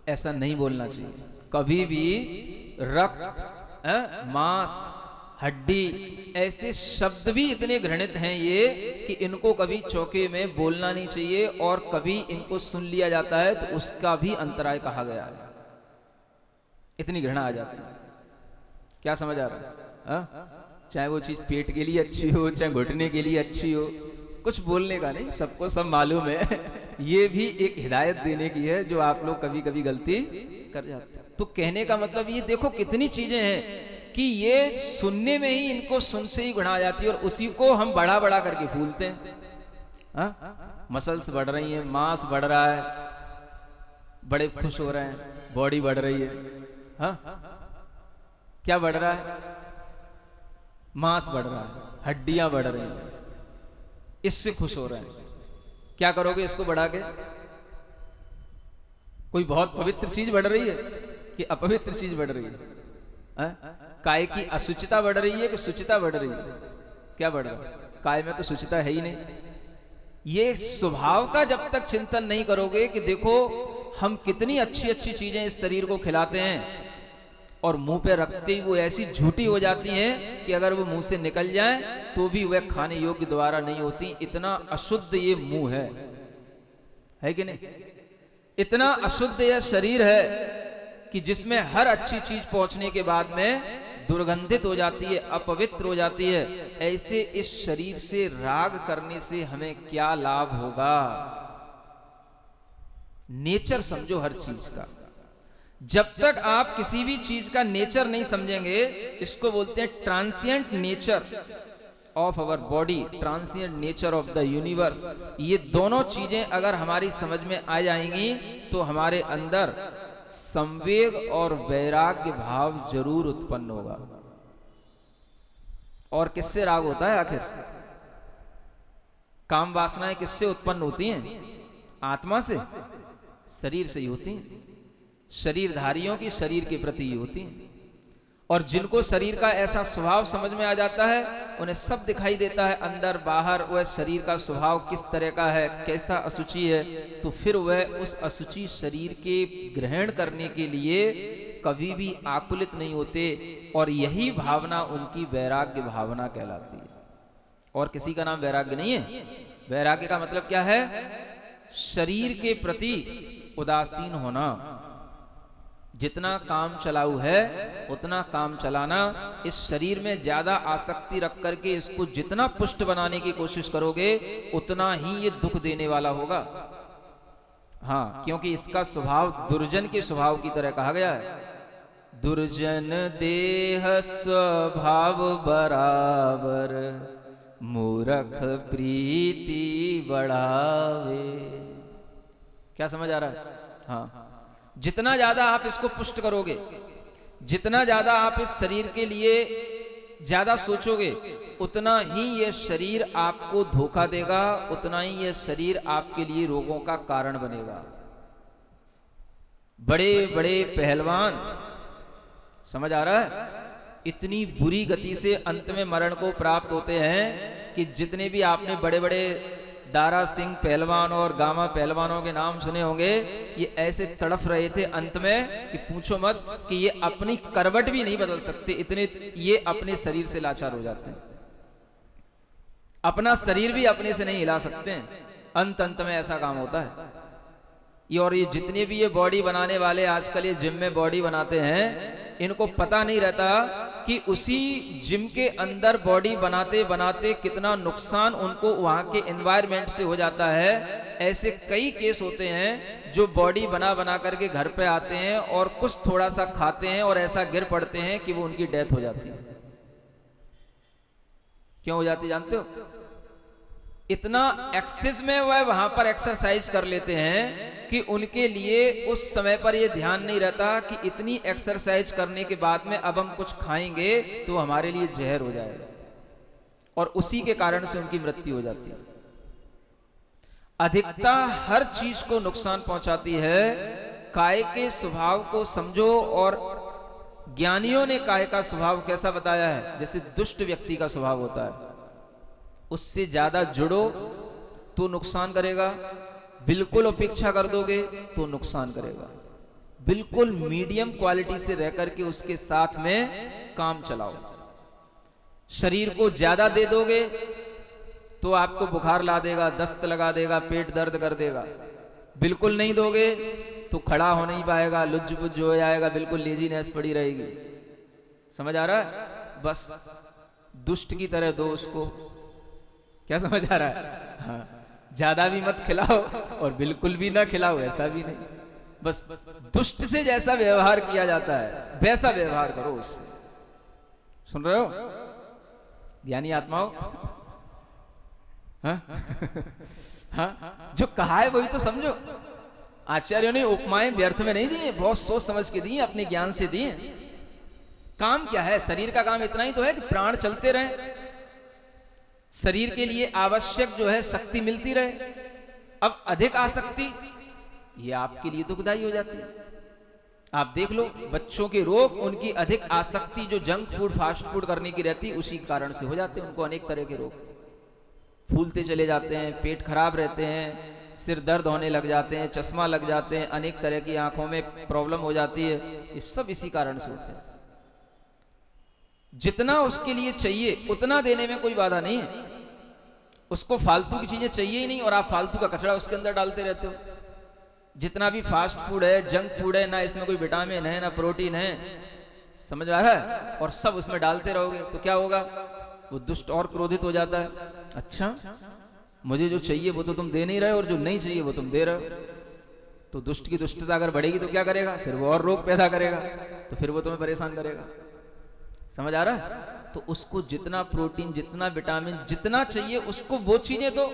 ऐसा नहीं बोलना चाहिए कभी भी। रक्त, मांस, हड्डी, ऐसे शब्द भी इतने घृणित हैं ये कि इनको कभी चौके में बोलना नहीं चाहिए, और कभी इनको सुन लिया जाता है तो उसका भी अंतराय कहा गया है। इतनी घृणा आ जाती है। क्या समझ आ रहा है? चाहे वो चीज पेट के लिए अच्छी हो, चाहे घुटने के लिए अच्छी हो, कुछ बोलने का नहीं, सबको सब मालूम है। ये भी एक हिदायत देने की है जो आप लोग कभी कभी गलती कर जाते हैं। तो कहने का मतलब ये देखो कितनी चीजें हैं कि ये सुनने में ही इनको सुन से ही घुना जाती है, और उसी को हम बढ़ा बढ़ा करके फूलते हैं। मसल्स बढ़ रही हैं, मांस बढ़ रहा है, बड़े खुश हो रहे हैं, बॉडी बढ़ रही है। क्या बढ़ रहा है? मांस बढ़ रहा है, हड्डियां बढ़ रही हैं, इससे खुश हो रहे हैं। क्या करोगे इसको बढ़ा के? कोई बहुत पवित्र चीज बढ़ रही है कि अपवित्र चीज बढ़ रही है? काय की असुचिता बढ़ रही है कि सुचिता बढ़ रही है? क्या बढ़ रहा है? काय में तो सुचिता है ही नहीं। ये स्वभाव का जब तक चिंतन नहीं करोगे कि देखो हम कितनी अच्छी अच्छी चीजें इस शरीर को खिलाते हैं, और मुंह पे रखते ही वो ऐसी झूठी हो जाती हैं कि अगर वो मुंह से निकल जाए तो भी वह खाने योग्य दोबारा नहीं होती। इतना अशुद्ध ये मुंह है कि नहीं? इतना अशुद्ध यह शरीर है कि जिसमें हर अच्छी चीज पहुंचने के बाद में दुर्गंधित हो जाती है, अपवित्र हो जाती है। ऐसे इस शरीर से राग करने से हमें क्या लाभ होगा? नेचर समझो हर चीज का। जब तक आप किसी भी चीज का नेचर नहीं समझेंगे, इसको बोलते हैं transient nature of our body, transient nature of the universe. ये दोनों चीजें अगर हमारी समझ में आ जाएंगी तो हमारे अंदर संवेग और वैराग्य भाव जरूर उत्पन्न होगा। और किससे राग होता है आखिर? काम वासनाएं किससे उत्पन्न होती हैं? आत्मा से, शरीर से ही होती हैं। शरीरधारियों की शरीर के प्रति ही होती हैं। और जिनको शरीर का ऐसा स्वभाव समझ में आ जाता है, उन्हें सब दिखाई देता है, अंदर बाहर वह शरीर का स्वभाव किस तरह का है, कैसा अशुचि है, तो फिर वह उस अशुचि शरीर के ग्रहण करने के लिए कभी भी आकुलित नहीं होते। और यही भावना उनकी वैराग्य भावना कहलाती है। और किसी का नाम वैराग्य नहीं है। वैराग्य का मतलब क्या है? शरीर के प्रति उदासीन होना। जितना काम चलाऊ है उतना काम चलाना। इस शरीर में ज्यादा आसक्ति रख करके इसको जितना पुष्ट बनाने की कोशिश करोगे उतना ही ये दुख देने वाला होगा। हाँ, क्योंकि इसका स्वभाव दुर्जन के स्वभाव की तरह कहा गया है। दुर्जन देह स्वभाव बराबर, मूर्ख प्रीति बढ़ावे। क्या समझ आ रहा है? हाँ, जितना ज्यादा आप इसको पुष्ट करोगे, जितना ज्यादा आप इस शरीर के लिए ज्यादा सोचोगे, उतना ही यह शरीर आपको धोखा देगा, उतना ही यह शरीर आपके लिए रोगों का कारण बनेगा। बड़े बड़े पहलवान, समझ आ रहा है, इतनी बुरी गति से अंत में मरण को प्राप्त होते हैं कि जितने भी आपने बड़े बड़े दारा सिंह पहलवान और गामा पहलवानों के नाम सुने होंगे, ये ऐसे तड़फ रहे थे अंत में कि पूछो मत, कि ये अपनी करवट भी नहीं बदल सकते, इतने ये अपने शरीर से लाचार हो जाते हैं। अपना शरीर भी अपने से नहीं हिला सकते हैं। अंत में ऐसा काम होता है। ये और ये जितने भी ये बॉडी बनाने वाले आजकल ये जिम में बॉडी बनाते हैं, इनको पता नहीं रहता कि उसी जिम के अंदर बॉडी बनाते बनाते कितना नुकसान उनको वहां के एनवायरनमेंट से हो जाता है। ऐसे कई केस होते हैं जो बॉडी बना बना करके घर पे आते हैं और कुछ थोड़ा सा खाते हैं और ऐसा गिर पड़ते हैं कि वो उनकी डेथ हो जाती है। क्यों हो जाती जानते हो? इतना एक्सेस में वह वहां पर एक्सरसाइज कर लेते हैं कि उनके लिए उस समय पर यह ध्यान नहीं रहता कि इतनी एक्सरसाइज करने के बाद में अब हम कुछ खाएंगे तो हमारे लिए जहर हो जाएगा, और उसी के कारण से उनकी मृत्यु हो जाती है। अधिकता हर चीज को नुकसान पहुंचाती है। काय के स्वभाव को समझो, और ज्ञानियों ने काय का स्वभाव कैसा बताया है, जैसे दुष्ट व्यक्ति का स्वभाव होता है, उससे ज्यादा जुड़ो तो नुकसान करेगा, बिल्कुल उपेक्षा कर दोगे तो नुकसान करेगा। बिल्कुल मीडियम क्वालिटी से रह करके उसके साथ में काम चलाओ। शरीर को ज्यादा दे दोगे तो आपको बुखार ला देगा, दस्त लगा देगा, पेट दर्द कर देगा। बिल्कुल नहीं दोगे तो खड़ा हो नहीं पाएगा, लुज्ज पुज्ज हो जाएगा, बिल्कुल लेजीनेस पड़ी रहेगी। समझ आ रहा है? बस दुष्ट की तरह दो उसको। क्या समझ आ रहा है? हाँ, ज्यादा भी मत खिलाओ और बिल्कुल भी ना खिलाओ, ऐसा भी नहीं। बस दुष्ट से जैसा व्यवहार किया जाता है वैसा व्यवहार करो उससे। सुन रहे हो ज्ञानी आत्माओं? हाँ? हाँ, जो कहा है वही तो समझो। आचार्यों ने उपमाएं व्यर्थ में नहीं दी, बहुत सोच समझ के दी, अपने ज्ञान से दी। काम क्या है? शरीर का काम इतना ही तो है कि प्राण चलते रहे, शरीर के लिए आवश्यक जो है शक्ति मिलती रहे। अब अधिक आसक्ति ये आपके लिए दुखदाई हो जाती है। आप देख लो बच्चों के रोग, उनकी अधिक आसक्ति जो जंक फूड फास्ट फूड करने की रहती है उसी कारण से हो जाते हैं। उनको अनेक तरह के रोग, फूलते चले जाते हैं, पेट खराब रहते हैं, सिर दर्द होने लग जाते हैं, चश्मा लग जाते हैं, अनेक तरह की आंखों में प्रॉब्लम हो जाती है। ये सब इसी कारण से होते हैं। जितना उसके लिए चाहिए उतना देने में कोई बाधा नहीं है। उसको फालतू की चीजें चाहिए ही नहीं और आप फालतू का कचरा उसके अंदर डालते रहते हो। जितना भी फास्ट फूड है, जंक फूड है, ना इसमें कोई विटामिन है ना प्रोटीन है, समझ आ रहा है? और सब उसमें डालते रहोगे तो क्या होगा? वो दुष्ट और क्रोधित हो जाता है। अच्छा, मुझे जो चाहिए वो तो तुम दे नहीं रहे और जो नहीं चाहिए वो तुम दे रहे हो। तो दुष्ट की दुष्टता अगर बढ़ेगी तो क्या करेगा? फिर वो और रोग पैदा करेगा, तो फिर वो तुम्हें परेशान करेगा। समझ आ रहा है? तो उसको जितना प्रोटीन, जितना विटामिन, जितना चाहिए उसको वो चीजें दो।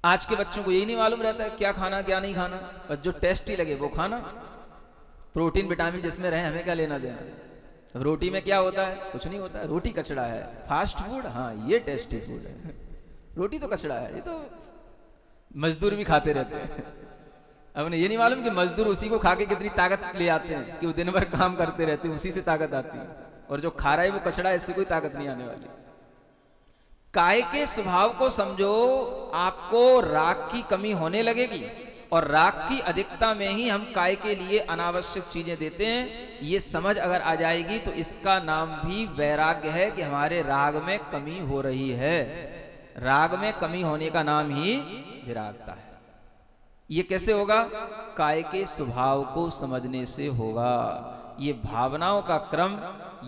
आज के बच्चों को यही नहीं मालूम रहता है क्या खाना क्या नहीं खाना, बस जो टेस्टी लगे वो खाना। प्रोटीन विटामिन जिसमें रहे हमें क्या लेना देना। रोटी में क्या होता है? कुछ नहीं होता है, रोटी कचड़ा है। फास्ट फूड, हाँ ये टेस्टी फूड है, रोटी तो कचड़ा है, ये तो मजदूर भी खाते रहते हैं। अब उन्हें ये नहीं मालूम कि मजदूर उसी को खा के कितनी ताकत ले आते हैं, कि वो दिन भर काम करते रहते हैं, उसी से ताकत आती है। और जो खा रहा है वो कचड़ा है, इससे कोई ताकत नहीं आने वाली। काय के स्वभाव को समझो। आपको राग की कमी होने लगेगी और राग की अधिकता में ही हम काय के लिए अनावश्यक चीजें देते हैं। ये समझ अगर आ जाएगी तो इसका नाम भी वैराग्य है कि हमारे राग में कमी हो रही है। राग में कमी होने का नाम ही विरागता है। ये कैसे होगा? काय के स्वभाव को समझने से होगा। ये भावनाओं का क्रम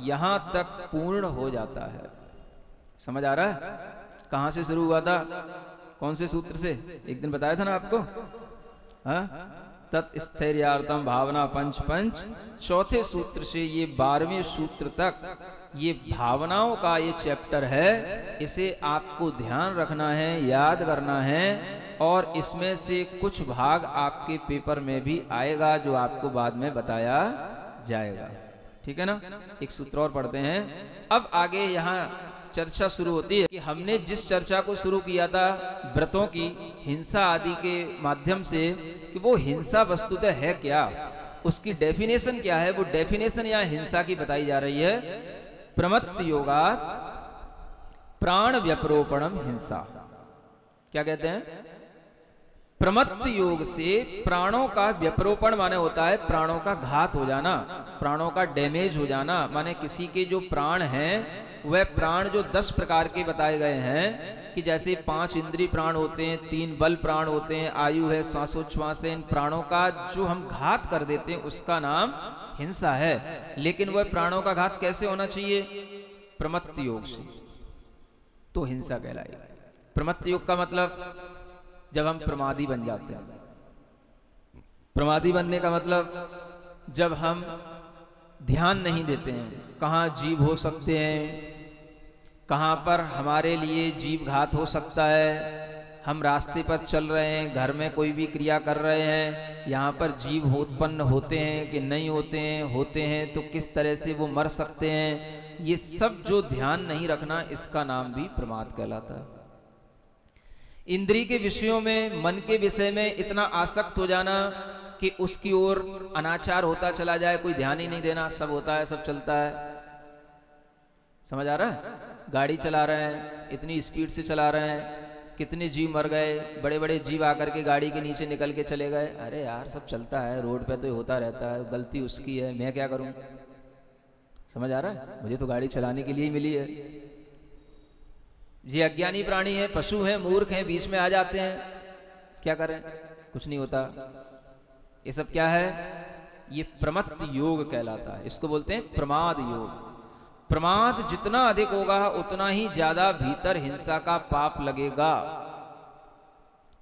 यहां तक पूर्ण हो जाता है। समझ आ रहा है? कहां से शुरू हुआ था? कौन से सूत्र से? एक दिन बताया था ना आपको। हाँ, तत्स्थैर्यार्थम भावना पंच पंच, चौथे सूत्र से ये 12वें सूत्र तक ये भावनाओं का ये चैप्टर है। इसे आपको ध्यान रखना है, याद करना है, और इसमें से कुछ भाग आपके पेपर में भी आएगा जो आपको बाद में बताया जाएगा। ठीक है ना? एक सूत्र और पढ़ते हैं। अब आगे यहाँ चर्चा शुरू होती है कि हमने जिस चर्चा को शुरू किया था व्रतों की, हिंसा आदि के माध्यम से, कि वो हिंसा वस्तुतः है क्या, उसकी डेफिनेशन क्या है। वो डेफिनेशन यहाँ हिंसा की बताई जा रही है। प्रमत्त योगात् प्राण व्यपरोपणम हिंसा। क्या कहते हैं? प्रमत्त योग से प्राणों का व्यपरोपण माने होता है प्राणों का घात हो जाना, प्राणों का डैमेज हो जाना। माने किसी के जो प्राण हैं वह प्राण जो 10 प्रकार के बताए गए हैं, कि जैसे 5 इंद्रिय प्राण होते हैं, 3 बल प्राण होते हैं, आयु है, श्वासोच्छ्वास है, इन प्राणों का जो हम घात कर देते हैं उसका नाम हिंसा है। लेकिन वह प्राणों का घात कैसे होना चाहिए? प्रमत्त योग से, तो हिंसा कहलाएगी। प्रमत्त योग का मतलब जब हम प्रमादी बन जाते हैं। प्रमादी बनने का मतलब जब हम ध्यान नहीं देते हैं, कहाँ जीव हो सकते हैं, कहाँ पर हमारे लिए जीव घात हो सकता है। हम रास्ते पर चल रहे हैं, घर में कोई भी क्रिया कर रहे हैं, यहाँ पर जीव उत्पन्न होते हैं कि नहीं होते हैं, होते हैं तो किस तरह से वो मर सकते हैं। ये सब जो ध्यान नहीं रखना, इसका नाम भी प्रमाद कहलाता है। इंद्रिय के विषयों में, मन के विषय में इतना आसक्त हो जाना कि उसकी ओर अनाचार होता चला जाए, कोई ध्यान ही नहीं देना, सब होता है, सब चलता है। समझ आ रहा है? गाड़ी चला रहे हैं, इतनी स्पीड से चला रहे हैं, कितने जीव मर गए, बड़े बड़े जीव आकर के गाड़ी के नीचे निकल के चले गए। अरे यार सब चलता है, रोड पे तो होता रहता है, गलती उसकी है, मैं क्या करूं। समझ आ रहा है, मुझे तो गाड़ी चलाने के लिए ही मिली है। ये अज्ञानी प्राणी है, पशु हैं, मूर्ख हैं, बीच में आ जाते हैं, क्या करें, कुछ नहीं होता। ये सब क्या है, ये प्रमत्त योग कहलाता है, इसको बोलते हैं प्रमाद योग। प्रमाद जितना अधिक होगा उतना ही ज्यादा भीतर हिंसा का पाप लगेगा।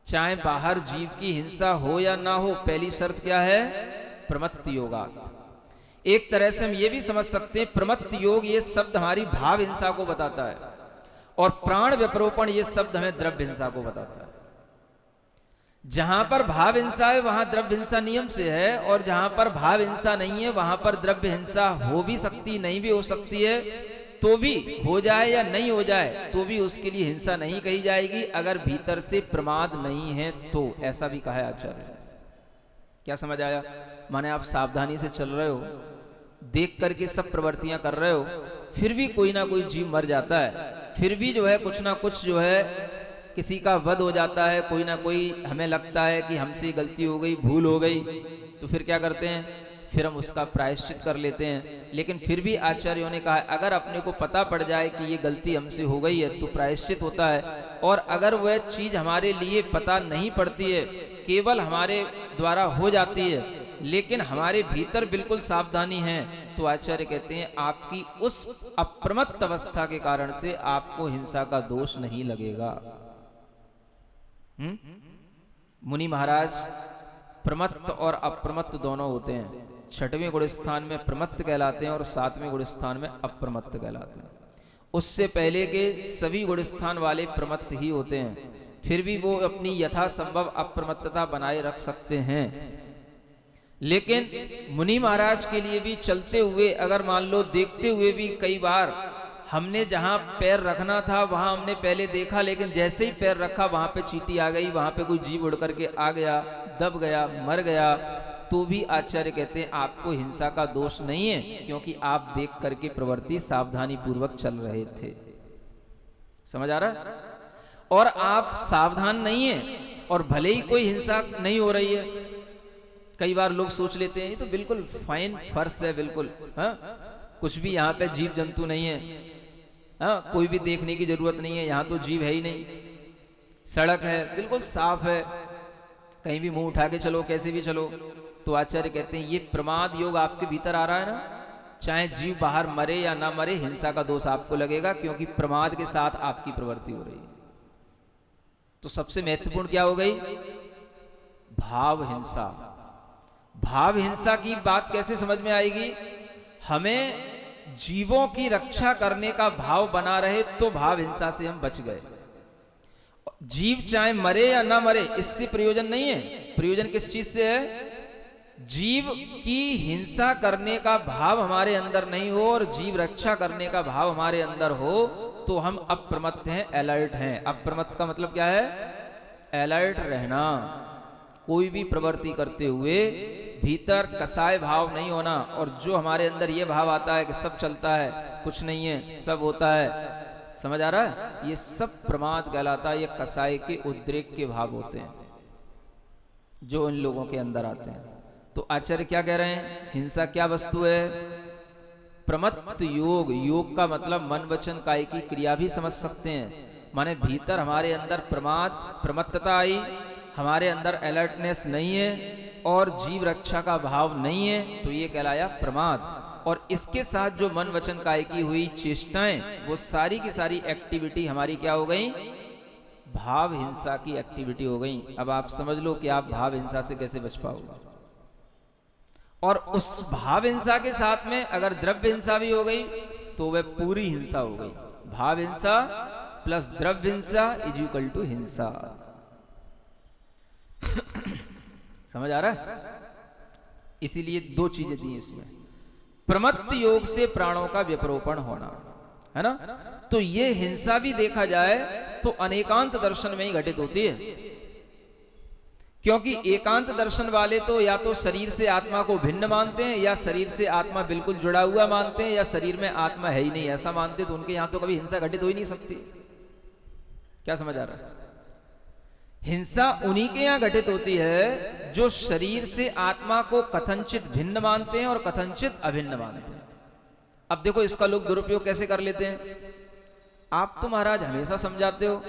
चाहे बाहर जीव की हिंसा हो या ना हो, पहली शर्त क्या है, प्रमत्त योगात्। एक तरह से हम ये भी समझ सकते हैं प्रमत्त योग ये शब्द हमारी भाव हिंसा को बताता है, और प्राण व्यपरोपण ये शब्द हमें द्रव्य हिंसा को बताता है। जहां पर भाव हिंसा है वहां द्रव्य हिंसा नियम से है, और जहां पर भाव हिंसा नहीं है वहां पर द्रव्य हिंसा हो भी सकती, नहीं भी हो सकती है। तो भी हो जाए या नहीं हो जाए तो भी उसके लिए हिंसा नहीं कही जाएगी, अगर भीतर से प्रमाद नहीं है तो। ऐसा भी कहा है आचार्य। क्या समझ आया? माने आप सावधानी से चल रहे हो, देख करके सब प्रवृत्तियां कर रहे हो, फिर भी कोई ना कोई जीव मर जाता है, फिर भी जो है कुछ ना कुछ जो है किसी का वध हो जाता है, कोई ना कोई हमें लगता है कि हमसे गलती हो गई, भूल हो गई, तो फिर क्या करते हैं, फिर हम उसका प्रायश्चित कर लेते हैं। लेकिन फिर भी आचार्यों ने कहा अगर अपने को पता पड़ जाए कि ये गलती हमसे हो गई है तो प्रायश्चित होता है, और अगर वह चीज हमारे लिए पता नहीं पड़ती है, केवल हमारे द्वारा हो जाती है, लेकिन हमारे भीतर बिल्कुल सावधानी है, तो आचार्य कहते हैं आपकी उस अप्रमत्त अवस्था के कारण से आपको हिंसा का दोष नहीं लगेगा। मुनि महाराज प्रमत्त और अप्रमत्त दोनों होते हैं। 6वें गुण स्थान में प्रमत्त कहलाते हैं और 7वें गुण स्थान में अप्रमत्त कहलाते हैं। उससे पहले के सभी गुण स्थान वाले प्रमत्त ही होते हैं, फिर भी वो अपनी यथासंभव अप्रमत्तता बनाए रख सकते हैं। लेकिन मुनि महाराज के लिए भी चलते हुए, अगर मान लो देखते हुए भी कई बार हमने जहां पैर रखना था वहां हमने पहले देखा, लेकिन जैसे ही पैर रखा वहां पे चींटी आ गई, वहां पे कोई जीव उड़ करके आ गया, दब गया, मर गया, तो भी आचार्य कहते हैं आपको हिंसा का दोष नहीं है, क्योंकि आप देख करके प्रवृत्ति सावधानी पूर्वक चल रहे थे। समझ आ रहा है? और आप सावधान नहीं है और भले ही कोई हिंसा नहीं हो रही है। कई बार लोग सोच लेते हैं ये तो बिल्कुल फाइन फर्श है, बिल्कुल कुछ भी यहाँ पे जीव जंतु नहीं है, कोई भी देखने की जरूरत नहीं है, यहाँ तो जीव है ही नहीं, सड़क है बिल्कुल साफ है, कहीं भी मुंह उठा के चलो, कैसे भी चलो। तो आचार्य कहते हैं ये प्रमाद योग आपके भीतर आ रहा है ना, चाहे जीव बाहर मरे या ना मरे, हिंसा का दोष आपको लगेगा, क्योंकि प्रमाद के साथ आपकी प्रवृत्ति हो रही है। तो सबसे महत्वपूर्ण क्या हो गई, भाव हिंसा। भाव हिंसा की बात कैसे समझ में आएगी, हमें जीवों की रक्षा करने का भाव बना रहे तो भाव हिंसा से हम बच गए। जीव चाहे मरे या ना मरे इससे प्रयोजन नहीं है, प्रयोजन किस चीज से है, जीव की हिंसा करने का भाव हमारे अंदर नहीं हो और जीव रक्षा करने का भाव हमारे अंदर हो, तो हम अप्रमत्त हैं, अलर्ट हैं। अप्रमत्त का मतलब क्या है, अलर्ट रहना, कोई भी प्रवृत्ति करते हुए भीतर कसाय भाव नहीं होना, और जो हमारे अंदर ये भाव आता है कि सब चलता है, कुछ नहीं है, सब होता है, समझ आ रहा है, ये सब प्रमाद कहलाता है। ये कसाय के उद्रेक के भाव होते हैं जो इन लोगों के अंदर आते हैं। तो आचार्य क्या कह रहे हैं, हिंसा क्या वस्तु है, प्रमत्त योग। योग का मतलब मन वचन काय की क्रिया भी समझ सकते हैं, माने भीतर हमारे अंदर प्रमाद प्रमत्तता आई, हमारे अंदर अलर्टनेस नहीं है और जीव रक्षा का भाव नहीं है, तो ये कहलाया प्रमाद। और इसके साथ जो मन वचन काय की हुई चेष्टाएं, वो सारी की सारी एक्टिविटी हमारी क्या हो गई, भाव हिंसा की एक्टिविटी हो गई। अब आप समझ लो कि आप भाव हिंसा से कैसे बच पाओगे। और उस भाव हिंसा के साथ में अगर द्रव्य हिंसा भी हो गई तो वह पूरी हिंसा हो गई। भाव हिंसा प्लस द्रव्य हिंसा इज इक्वल टू हिंसा। समझ आ रहा है? इसीलिए दो चीजें दी इसमें, प्रमत्त योग से प्राणों का व्यपरोपण होना, है ना। तो ये हिंसा भी देखा जाए तो अनेकांत दर्शन में ही घटित होती है, क्योंकि एकांत दर्शन वाले तो या तो शरीर से आत्मा को भिन्न मानते हैं, या शरीर से आत्मा बिल्कुल जुड़ा हुआ मानते हैं, या शरीर में आत्मा है ही नहीं ऐसा मानते, तो उनके यहां तो कभी हिंसा घटित हो ही नहीं सकती। क्या समझ आ रहा है? हिंसा उन्हीं के यहां घटित होती है जो शरीर से आत्मा को कथनचित भिन्न मानते हैं और कथनचित अभिन्न मानते हैं। अब देखो इसका लोग दुरुपयोग कैसे कर लेते हैं। आप तो महाराज हमेशा समझाते हो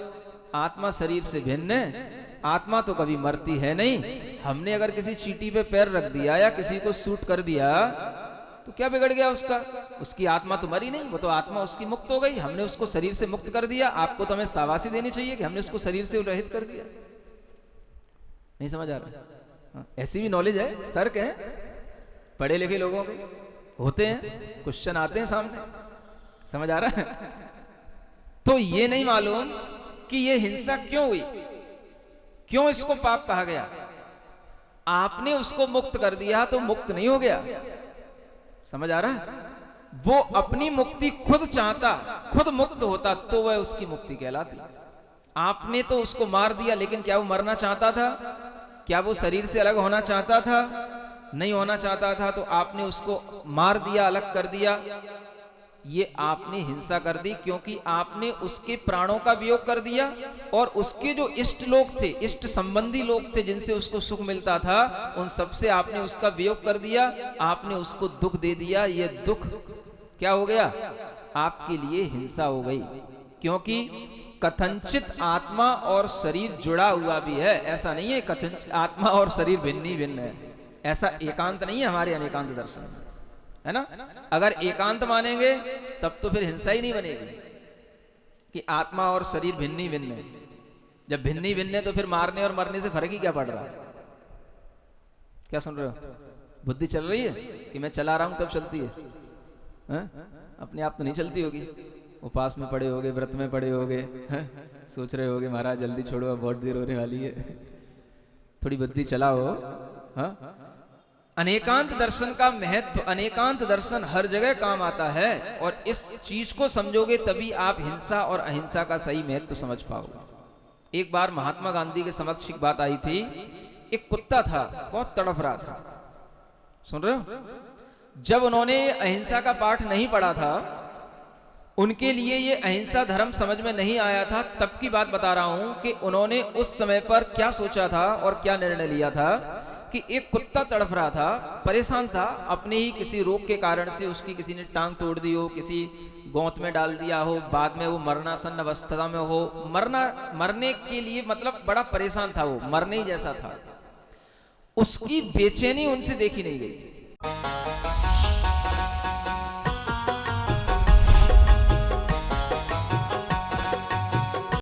आत्मा शरीर से भिन्न है, आत्मा तो कभी मरती है नहीं। हमने अगर किसी चींटी पे पैर रख दिया या किसी को सूट कर दिया तो क्या बिगड़ गया उसका? उसकी आत्मा तो मरी नहीं, वो तो आत्मा उसकी मुक्त हो गई। हमने उसको शरीर से मुक्त कर दिया। आपको तो हमें शाबाशी देनी चाहिए कि हमने उसको शरीर से रहित कर दिया। नहीं समझ आ रहा? हाँ, ऐसी भी नॉलेज है, तर्क है, पढ़े लिखे लोगों के होते हैं, क्वेश्चन आते हैं सामने। समझ आ रहा है? तो ये नहीं मालूम कि ये हिंसा क्यों हुई, क्यों इसको पाप कहा गया। आपने उसको मुक्त कर दिया तो मुक्त नहीं हो गया। समझ आ रहा है? वो अपनी मुक्ति खुद चाहता, खुद मुक्त होता तो वह उसकी मुक्ति कहलाती। आपने तो उसको मार दिया, लेकिन क्या वो मरना चाहता था? क्या वो शरीर से अलग होना चाहता था? नहीं होना चाहता था। तो आपने उसको मार दिया, अलग कर दिया। ये आपने हिंसा कर दी, क्योंकि आपने उसके प्राणों का वियोग कर दिया और उसके जो इष्ट लोग थे, इष्ट संबंधी लोग थे जिनसे उसको सुख मिलता था, उन सबसे आपने उसका वियोग कर दिया। आपने उसको दुख दे दिया। ये दुख क्या हो गया? आपके लिए हिंसा हो गई, क्योंकि कथनचित आत्मा और शरीर जुड़ा हुआ भी है। ऐसा नहीं है कथनचित आत्मा और शरीर भिन्न ही भिन्न है, ऐसा एकांत नहीं है हमारे अनेकांत दर्शन में, है ना। अगर एकांत मानेंगे तब तो फिर हिंसा ही नहीं बनेगी कि आत्मा और शरीर भिन्न ही भिन्न है। जब भिन्न ही भिन्न है तो फिर मारने और मरने से फर्क ही क्या पड़ रहा है? क्या सुन रहे हो? बुद्धि चल रही है कि मैं चला रहा हूं तब चलती है, अपने आप तो नहीं चलती होगी। उपास में पड़े होगे, व्रत में पड़े होगे, सोच रहे होगे महाराज जल्दी छोड़ो, अब बहुत देर होने वाली है, थोड़ी बुद्धि चलाओ। हाँ, अनेकांत दर्शन का महत्व, अनेकांत दर्शन हर जगह काम आता है। और इस चीज को समझोगे तभी आप हिंसा और अहिंसा का सही महत्व समझ पाओगे। एक बार महात्मा गांधी के समक्ष एक बात आई थी। एक कुत्ता था, बहुत तड़फ रहा था। सुन रहे हो? जब उन्होंने अहिंसा का पाठ नहीं पढ़ा था, उनके लिए ये अहिंसा धर्म समझ में नहीं आया था। तब की बात बता रहा हूं कि उन्होंने उस समय पर क्या सोचा था और क्या निर्णय लिया था कि एक कुत्ता तड़फ रहा था, परेशान था, अपने ही किसी रोग के कारण से उसकी किसी ने टांग तोड़ दी हो, किसी गोंत में डाल दिया हो, बाद में वो मरणासन अवस्था में हो, मरने के लिए मतलब बड़ा परेशान था, वो मरने ही जैसा था। उसकी बेचैनी उनसे देखी नहीं गई।